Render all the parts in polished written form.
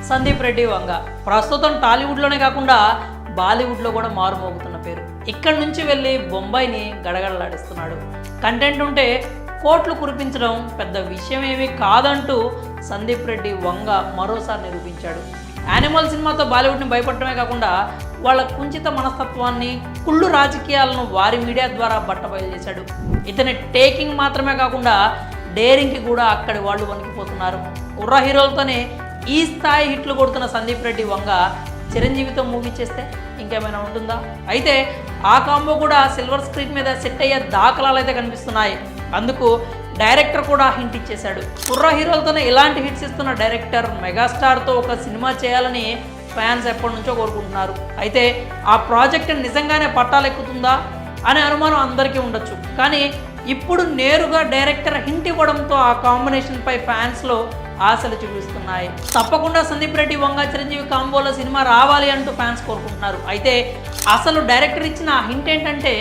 సందీప్ రెడ్డి వంగ ప్రస్తుతం టాలీవుడ్లోనే కాకుండా బాలీవుడ్లో కూడా మారుమోగుతున్న పేరు. ఇక్కడి నుంచి వెళ్ళి బొంబాయిని గడగడలాడిస్తున్నాడు. కంటెంట్ ఉంటే కోట్లు కురిపించడం పెద్ద విషయం ఏమీ కాదంటూ సందీప్ రెడ్డి వంగ మరోసారి నిరూపించాడు. యానిమల్ సినిమాతో బాలీవుడ్ని భయపడటమే కాకుండా వాళ్ళ కుంచిత మనస్తత్వాన్ని, కుళ్ళు రాజకీయాలను వారి మీడియా ద్వారా బట్టబయలు చేశాడు. ఇతని టేకింగ్ మాత్రమే కాకుండా డేరింగ్కి కూడా అక్కడి వాళ్ళు వణికిపోతున్నారు. కుర్ర హీరోలతోనే ఈ స్థాయి హిట్లు కొడుతున్న సందీప్ రెడ్డి వంగ చిరంజీవితో మూవీ చేస్తే ఇంకేమైనా ఉంటుందా? అయితే ఆ కాంబో కూడా సిల్వర్ స్క్రీన్ మీద సెట్ అయ్యే దాఖలాలు అయితే కనిపిస్తున్నాయి. అందుకు డైరెక్టర్ కూడా హింట్ ఇచ్చేశాడు. కుర్ర హీరోలతోనే ఇలాంటి హిట్స్ ఇస్తున్న డైరెక్టర్ మెగాస్టార్తో ఒక సినిమా చేయాలని ఫ్యాన్స్ ఎప్పటి నుంచో కోరుకుంటున్నారు. అయితే ఆ ప్రాజెక్ట్ నిజంగానే పట్టాలెక్కుతుందా అనే అనుమానం అందరికీ ఉండొచ్చు. కానీ ఇప్పుడు నేరుగా డైరెక్టర్ హింట్ ఇవ్వడంతో ఆ కాంబినేషన్పై ఫ్యాన్స్లో ఆశలు చూపిస్తున్నాయి. తప్పకుండా సందీప్ రెడ్డి వంగ చిరంజీవి కాంబోలో సినిమా రావాలి అంటూ ఫ్యాన్స్ కోరుకుంటున్నారు. అయితే అసలు డైరెక్టర్ ఇచ్చిన ఆ హింట్ ఏంటంటే,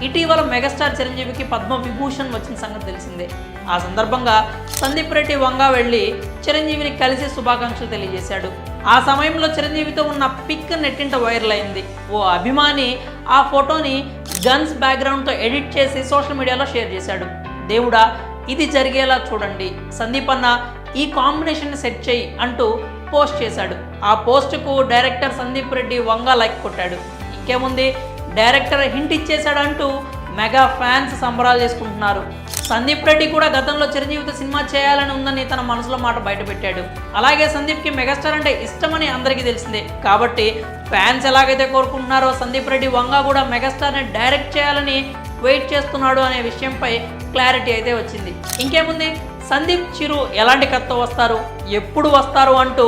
ఇటీవల మెగాస్టార్ చిరంజీవికి పద్మవిభూషణ్ వచ్చిన సంగతి తెలిసిందే. ఆ సందర్భంగా సందీప్ రెడ్డి వంగ వెళ్ళి చిరంజీవిని కలిసి శుభాకాంక్షలు తెలియజేశాడు. ఆ సమయంలో చిరంజీవితో ఉన్న పిక్ నెట్టింట వైరల్ అయింది. ఓ అభిమాని ఆ ఫోటోని గన్స్ బ్యాక్గ్రౌండ్తో ఎడిట్ చేసి సోషల్ మీడియాలో షేర్ చేశాడు. దేవుడా, ఇది జరిగేలా చూడండి, సందీప్ అన్న ఈ కాంబినేషన్ సెట్ చేయి అంటూ పోస్ట్ చేశాడు. ఆ పోస్టుకు డైరెక్టర్ సందీప్ రెడ్డి వంగ లైక్ కొట్టాడు. ఇంకేముంది, డైరెక్టర్ హింట్ ఇచ్చేశాడు అంటూ మెగా ఫ్యాన్స్ సంబరాలు చేసుకుంటున్నారు. సందీప్ రెడ్డి కూడా గతంలో చిరంజీవితో సినిమా చేయాలని ఉందని తన మనసులో మాట బయటపెట్టాడు. అలాగే సందీప్కి మెగాస్టార్ అంటే ఇష్టమని అందరికీ తెలిసిందే. కాబట్టి ఫ్యాన్స్ ఎలాగైతే కోరుకుంటున్నారో సందీప్ రెడ్డి వంగ కూడా మెగాస్టార్ని డైరెక్ట్ చేయాలని వెయిట్ చేస్తున్నాడు అనే విషయంపై క్లారిటీ అయితే వచ్చింది. ఇంకేముంది, సందీప్ చిరు ఎలాంటి కథతో వస్తారు, ఎప్పుడు వస్తారు అంటూ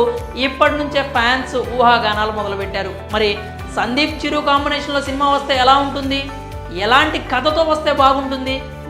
ఇప్పటి నుంచే ఫ్యాన్స్ ఊహాగానాలు మొదలుపెట్టారు. మరి సందీప్ చిరు కాంబినేషన్లో సినిమా వస్తే ఎలా ఉంటుంది, ఎలాంటి కథతో వస్తే బాగుంటుంది,